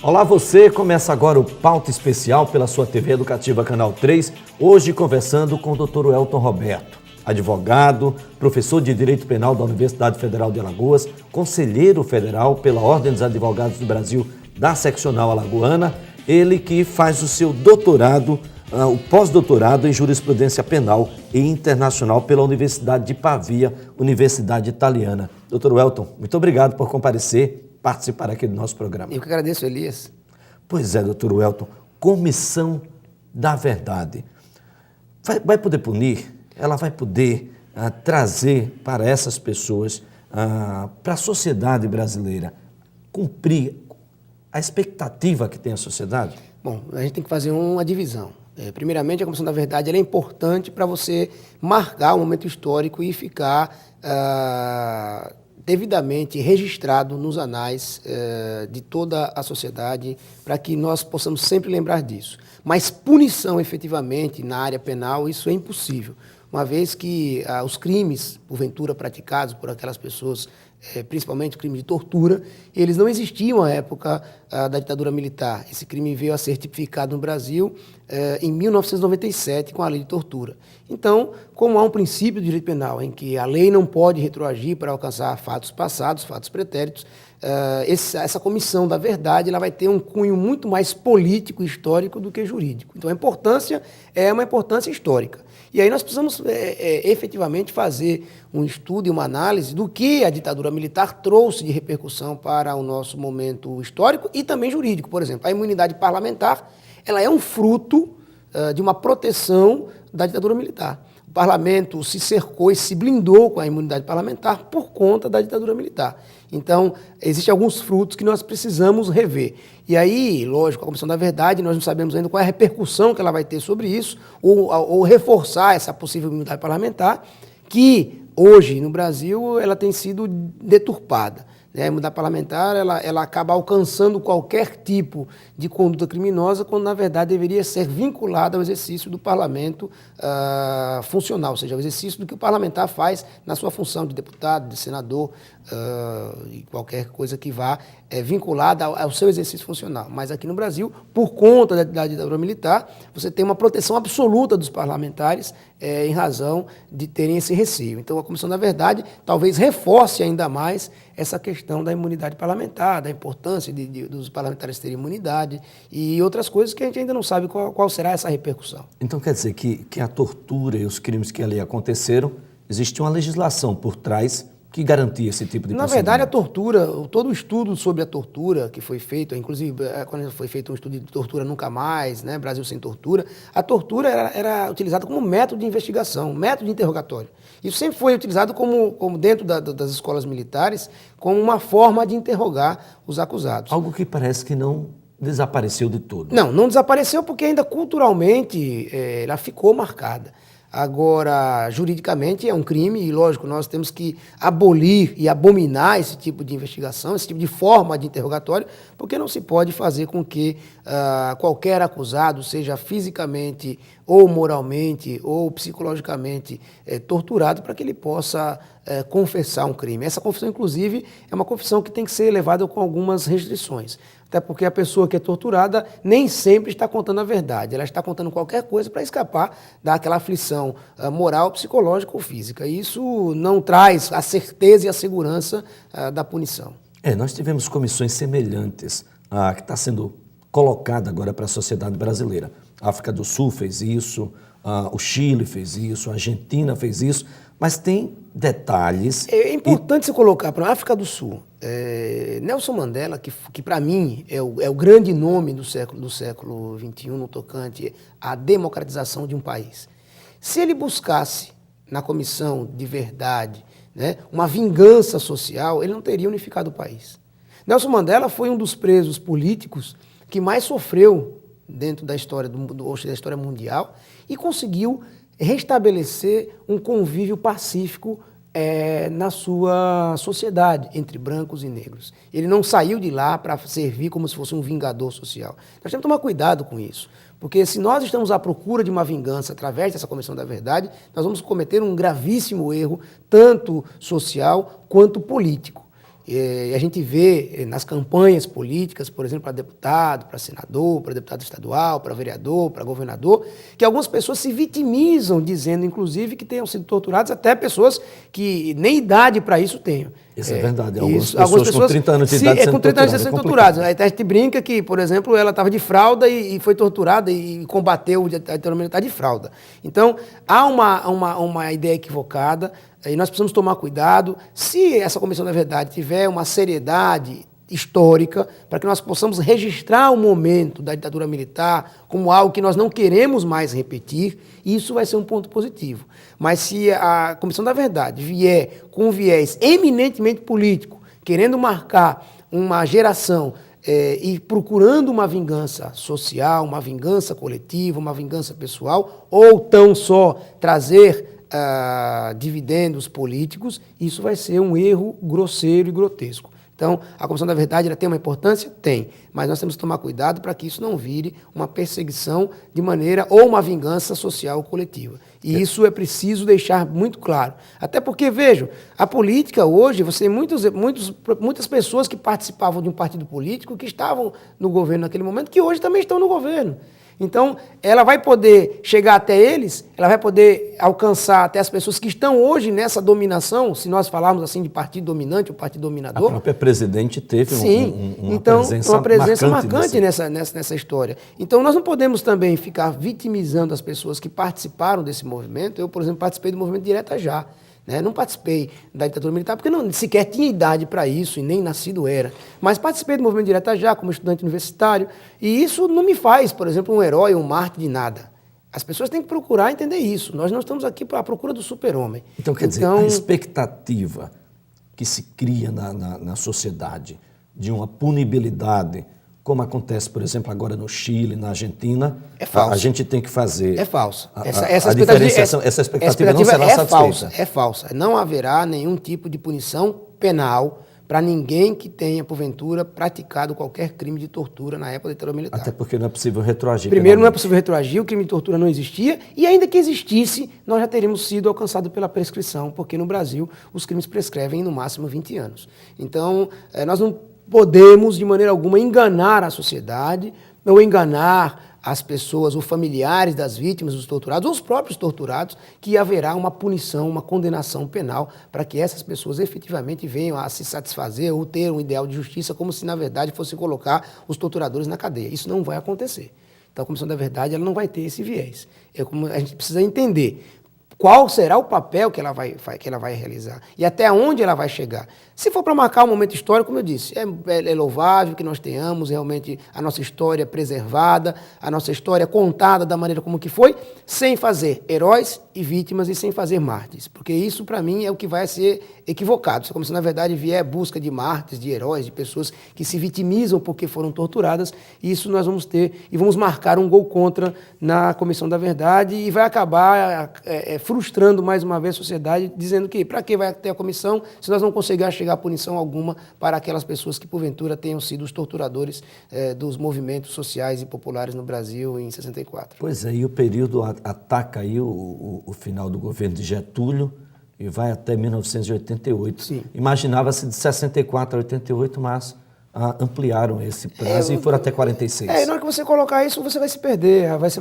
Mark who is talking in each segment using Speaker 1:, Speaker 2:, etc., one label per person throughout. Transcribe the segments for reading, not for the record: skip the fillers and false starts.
Speaker 1: Olá você, começa agora o Pauta Especial pela sua TV Educativa Canal 3, hoje conversando com o Dr. Welton Roberto, advogado, professor de Direito Penal da Universidade Federal de Alagoas, conselheiro federal pela Ordem dos Advogados do Brasil da Seccional Alagoana, ele que faz o seu doutorado, o pós-doutorado em Jurisprudência Penal e Internacional pela Universidade de Pavia, Universidade Italiana. Dr. Welton, muito obrigado por comparecer, participar aqui do nosso programa.
Speaker 2: Eu que agradeço, Elias.
Speaker 1: Pois é, doutor Welton, Comissão da Verdade. Vai poder punir? Ela vai poder trazer para essas pessoas, para a sociedade brasileira, cumprir a expectativa que tem a sociedade?
Speaker 2: Bom, a gente tem que fazer uma divisão. Primeiramente, a Comissão da Verdade ela é importante para você marcar um momento histórico e ficar devidamente registrado nos anais de toda a sociedade, para que nós possamos sempre lembrar disso. Mas punição, efetivamente, na área penal, isso é impossível, uma vez que os crimes, porventura, praticados por aquelas pessoas, principalmente o crime de tortura, eles não existiam à época da ditadura militar. Esse crime veio a ser tipificado no Brasil em 1997 com a lei de tortura. Então, como há um princípio do direito penal em que a lei não pode retroagir para alcançar fatos passados, fatos pretéritos, essa comissão da verdade ela vai ter um cunho muito mais político e histórico do que jurídico. Então, a importância é uma importância histórica. E aí nós precisamos efetivamente fazer um estudo e uma análise do que a ditadura militar trouxe de repercussão para o nosso momento histórico e também jurídico. Por exemplo, a imunidade parlamentar ela é um fruto de uma proteção da ditadura militar. O parlamento se cercou e se blindou com a imunidade parlamentar por conta da ditadura militar. Então, existem alguns frutos que nós precisamos rever. E aí, lógico, a Comissão da Verdade, nós não sabemos ainda qual é a repercussão que ela vai ter sobre isso, ou reforçar essa possível imunidade parlamentar, que hoje, no Brasil, ela tem sido deturpada. A imunidade parlamentar ela acaba alcançando qualquer tipo de conduta criminosa, quando, na verdade, deveria ser vinculada ao exercício do parlamento funcional, ou seja, ao exercício do que o parlamentar faz na sua função de deputado, de senador, e qualquer coisa que vá vinculada ao seu exercício funcional. Mas aqui no Brasil, por conta da ditadura militar, você tem uma proteção absoluta dos parlamentares em razão de terem esse receio. Então, a Comissão da Verdade talvez reforce ainda mais essa questão da imunidade parlamentar, da importância dos parlamentares terem imunidade e outras coisas que a gente ainda não sabe qual será essa repercussão.
Speaker 1: Então quer dizer que a tortura e os crimes que ali aconteceram, existe uma legislação por trás que garantia esse tipo de procedimento?
Speaker 2: Na verdade, a tortura, todo o estudo sobre a tortura que foi feito, inclusive quando foi feito um estudo de tortura nunca mais, né, Brasil sem tortura, a tortura era utilizada como método de investigação, método de interrogatório. Isso sempre foi utilizado como dentro das escolas militares, como uma forma de interrogar os acusados.
Speaker 1: Algo que parece que não desapareceu de todo.
Speaker 2: Não desapareceu porque ainda culturalmente ela ficou marcada. Agora, juridicamente é um crime e, lógico, nós temos que abolir e abominar esse tipo de investigação, esse tipo de forma de interrogatório, porque não se pode fazer com que qualquer acusado seja fisicamente ou moralmente ou psicologicamente torturado para que ele possa confessar um crime. Essa confissão, inclusive, é uma confissão que tem que ser levada com algumas restrições. Até porque a pessoa que é torturada nem sempre está contando a verdade. Ela está contando qualquer coisa para escapar daquela aflição moral, psicológica ou física. E isso não traz a certeza e a segurança da punição.
Speaker 1: Nós tivemos comissões semelhantes à que está sendo colocada agora para a sociedade brasileira. A África do Sul fez isso, o Chile fez isso, a Argentina fez isso, mas tem detalhes...
Speaker 2: É importante você colocar para a África do Sul. Nelson Mandela, que para mim é o grande nome do século XXI no tocante à democratização de um país. Se ele buscasse na Comissão de Verdade, né, uma vingança social, ele não teria unificado o país. Nelson Mandela foi um dos presos políticos que mais sofreu dentro da história da história mundial e conseguiu restabelecer um convívio pacífico na sua sociedade, entre brancos e negros. Ele não saiu de lá para servir como se fosse um vingador social. Nós temos que tomar cuidado com isso, porque se nós estamos à procura de uma vingança através dessa Comissão da Verdade, nós vamos cometer um gravíssimo erro, tanto social quanto político. a gente vê nas campanhas políticas, por exemplo, para deputado, para senador, para deputado estadual, para vereador, para governador, que algumas pessoas se vitimizam, dizendo, inclusive, que tenham sido torturadas, até pessoas que nem idade para isso tenham.
Speaker 1: Isso é verdade. Algumas pessoas com 30 anos de idade
Speaker 2: com 30 anos sendo torturadas. Aí a gente brinca que, por exemplo, ela estava de fralda e foi torturada e combateu a ditadura militar de fralda. Então, há uma ideia equivocada e nós precisamos tomar cuidado. Se essa Comissão da Verdade tiver uma seriedade histórica, para que nós possamos registrar o momento da ditadura militar como algo que nós não queremos mais repetir, isso vai ser um ponto positivo. Mas se a Comissão da Verdade vier com um viés eminentemente político, querendo marcar uma geração e procurando uma vingança social, uma vingança coletiva, uma vingança pessoal, ou tão só trazer dividendos políticos, isso vai ser um erro grosseiro e grotesco. Então, a Comissão da Verdade ela tem uma importância? Tem, mas nós temos que tomar cuidado para que isso não vire uma perseguição de maneira ou uma vingança social coletiva. E isso é preciso deixar muito claro. Até porque, vejam, a política hoje, você tem muitas pessoas que participavam de um partido político que estavam no governo naquele momento, que hoje também estão no governo. Então, ela vai poder chegar até eles, ela vai poder alcançar até as pessoas que estão hoje nessa dominação, se nós falarmos assim de partido dominante ou partido dominador.
Speaker 1: A própria presidente teve
Speaker 2: uma presença marcante nessa história. Então, nós não podemos também ficar vitimizando as pessoas que participaram desse movimento. Eu, por exemplo, participei do movimento Direta Já. Não participei da ditadura militar porque não sequer tinha idade para isso e nem nascido era. Mas participei do movimento Direta Já como estudante universitário e isso não me faz, por exemplo, um herói ou um mártir de nada. As pessoas têm que procurar entender isso. Nós não estamos aqui à procura do super-homem.
Speaker 1: Então, quer dizer, a expectativa que se cria na sociedade de uma punibilidade, como acontece, por exemplo, agora no Chile, na Argentina,
Speaker 2: é falsa.
Speaker 1: A gente tem que fazer...
Speaker 2: É falso.
Speaker 1: Essa expectativa não será satisfeita.
Speaker 2: É falsa. Não haverá nenhum tipo de punição penal para ninguém que tenha, porventura, praticado qualquer crime de tortura na época da ditadura militar.
Speaker 1: Até porque não é possível retroagir.
Speaker 2: Primeiro, não é possível retroagir, o crime de tortura não existia, e ainda que existisse, nós já teríamos sido alcançados pela prescrição, porque no Brasil os crimes prescrevem em no máximo 20 anos. Então, nós não podemos, de maneira alguma, enganar a sociedade ou enganar as pessoas, os familiares das vítimas, dos torturados, ou os próprios torturados, que haverá uma punição, uma condenação penal para que essas pessoas efetivamente venham a se satisfazer ou ter um ideal de justiça, como se, na verdade, fosse colocar os torturadores na cadeia. Isso não vai acontecer. Então, a Comissão da Verdade ela não vai ter esse viés. Como a gente precisa entender qual será o papel que ela vai realizar e até onde ela vai chegar. Se for para marcar um momento histórico, como eu disse, é louvável que nós tenhamos realmente a nossa história preservada, a nossa história contada da maneira como que foi, sem fazer heróis e vítimas e sem fazer mártires, porque isso, para mim, é o que vai ser equivocado. Se a Comissão, na verdade, vier a busca de mártires, de heróis, de pessoas que se vitimizam porque foram torturadas, isso nós vamos ter e vamos marcar um gol contra na Comissão da Verdade e vai acabar frustrando mais uma vez a sociedade, dizendo que para que vai ter a comissão se nós não conseguirmos chegar a punição alguma para aquelas pessoas que, porventura, tenham sido os torturadores dos movimentos sociais e populares no Brasil em 64.
Speaker 1: Pois é, e o período ataca aí o final do governo de Getúlio e vai até 1988.
Speaker 2: Sim.
Speaker 1: Imaginava-se de 64 a 88, mas ampliaram esse prazo e foram até 46.
Speaker 2: Na hora que você colocar isso, você vai se perder, vai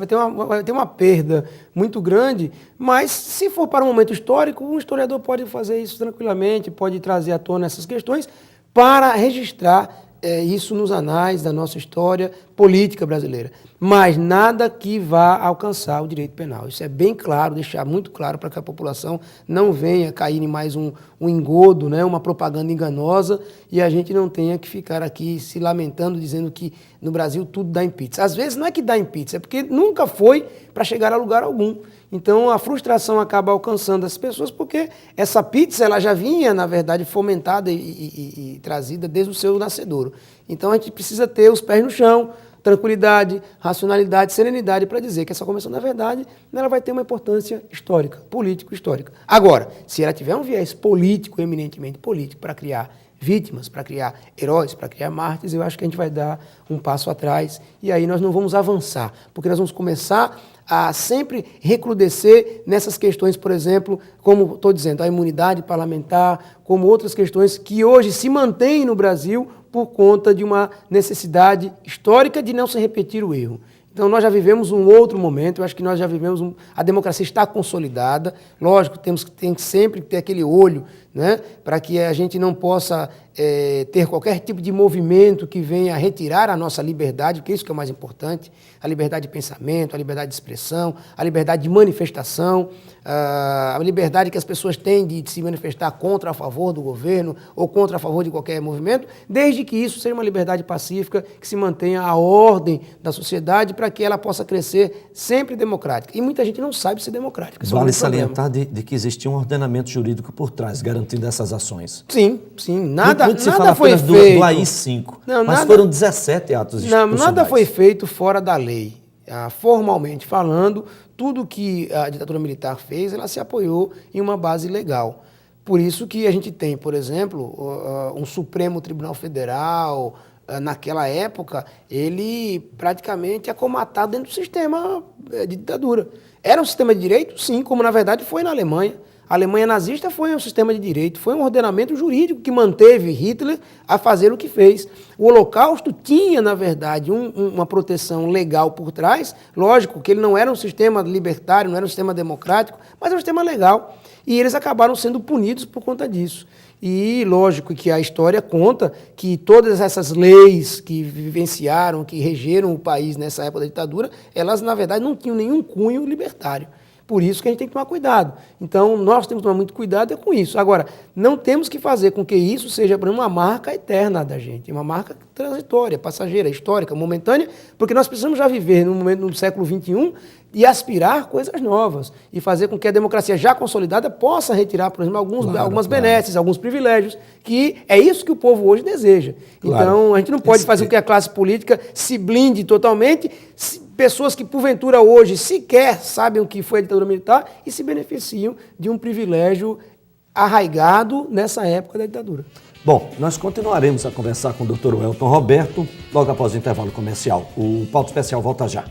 Speaker 2: ter uma perda muito grande, mas se for para um momento histórico, um historiador pode fazer isso tranquilamente, pode trazer à tona essas questões para registrar isso nos anais da nossa história política brasileira. Mas nada que vá alcançar o direito penal. Isso é bem claro, deixar muito claro para que a população não venha cair em mais um engodo, uma propaganda enganosa, e a gente não tenha que ficar aqui se lamentando, dizendo que no Brasil tudo dá em pizza. Às vezes não é que dá em pizza, é porque nunca foi para chegar a lugar algum. Então a frustração acaba alcançando as pessoas porque essa pizza ela já vinha, na verdade, fomentada e trazida desde o seu nascedouro. Então a gente precisa ter os pés no chão, tranquilidade, racionalidade, serenidade para dizer que essa Comissão da Verdade ela vai ter uma importância histórica, político-histórica. Agora, se ela tiver um viés político, eminentemente político, para criar vítimas, para criar heróis, para criar mártires, eu acho que a gente vai dar um passo atrás e aí nós não vamos avançar, porque nós vamos começar a sempre recrudescer nessas questões, por exemplo, como estou dizendo, a imunidade parlamentar, como outras questões que hoje se mantêm no Brasil por conta de uma necessidade histórica de não se repetir o erro. Então, nós já vivemos um outro momento, eu acho que nós já vivemos, a democracia está consolidada, lógico, tem que sempre ter aquele olho, né, para que a gente não possa ter qualquer tipo de movimento que venha retirar a nossa liberdade, porque isso que é o mais importante, a liberdade de pensamento, a liberdade de expressão, a liberdade de manifestação, a liberdade que as pessoas têm de se manifestar contra a favor do governo ou contra a favor de qualquer movimento, desde que isso seja uma liberdade pacífica, que se mantenha a ordem da sociedade para que ela possa crescer sempre democrática. E muita gente não sabe ser democrática.
Speaker 1: Vale salientar de que existia um ordenamento jurídico por trás, garantindo essas ações.
Speaker 2: Sim, nada
Speaker 1: se fala
Speaker 2: foi
Speaker 1: apenas
Speaker 2: feito.
Speaker 1: do AI-5, mas foram 17 atos institucionais.
Speaker 2: Nada foi feito fora da lei. Formalmente falando, tudo que a ditadura militar fez, ela se apoiou em uma base legal. Por isso que a gente tem, por exemplo, um Supremo Tribunal Federal, naquela época, ele praticamente acomatado dentro do sistema de ditadura. Era um sistema de direito? Sim, como na verdade foi na Alemanha. A Alemanha nazista foi um sistema de direito, foi um ordenamento jurídico que manteve Hitler a fazer o que fez. O Holocausto tinha, na verdade, uma proteção legal por trás, lógico que ele não era um sistema libertário, não era um sistema democrático, mas era um sistema legal. E eles acabaram sendo punidos por conta disso. E lógico que a história conta que todas essas leis que vivenciaram, que regeram o país nessa época da ditadura, elas, na verdade, não tinham nenhum cunho libertário. Por isso que a gente tem que tomar cuidado. Então, nós temos que tomar muito cuidado com isso. Agora, não temos que fazer com que isso seja uma marca eterna da gente, uma marca transitória, passageira, histórica, momentânea, porque nós precisamos já viver no século XXI e aspirar coisas novas e fazer com que a democracia já consolidada possa retirar, por exemplo, algumas benesses, alguns privilégios, que é isso que o povo hoje deseja. Claro. Então, a gente não pode fazer com que a classe política se blinde totalmente, pessoas que, porventura, hoje sequer sabem o que foi a ditadura militar e se beneficiam de um privilégio arraigado nessa época da ditadura.
Speaker 1: Bom, nós continuaremos a conversar com o Dr. Elton Roberto logo após o intervalo comercial. O Pauta Especial volta já.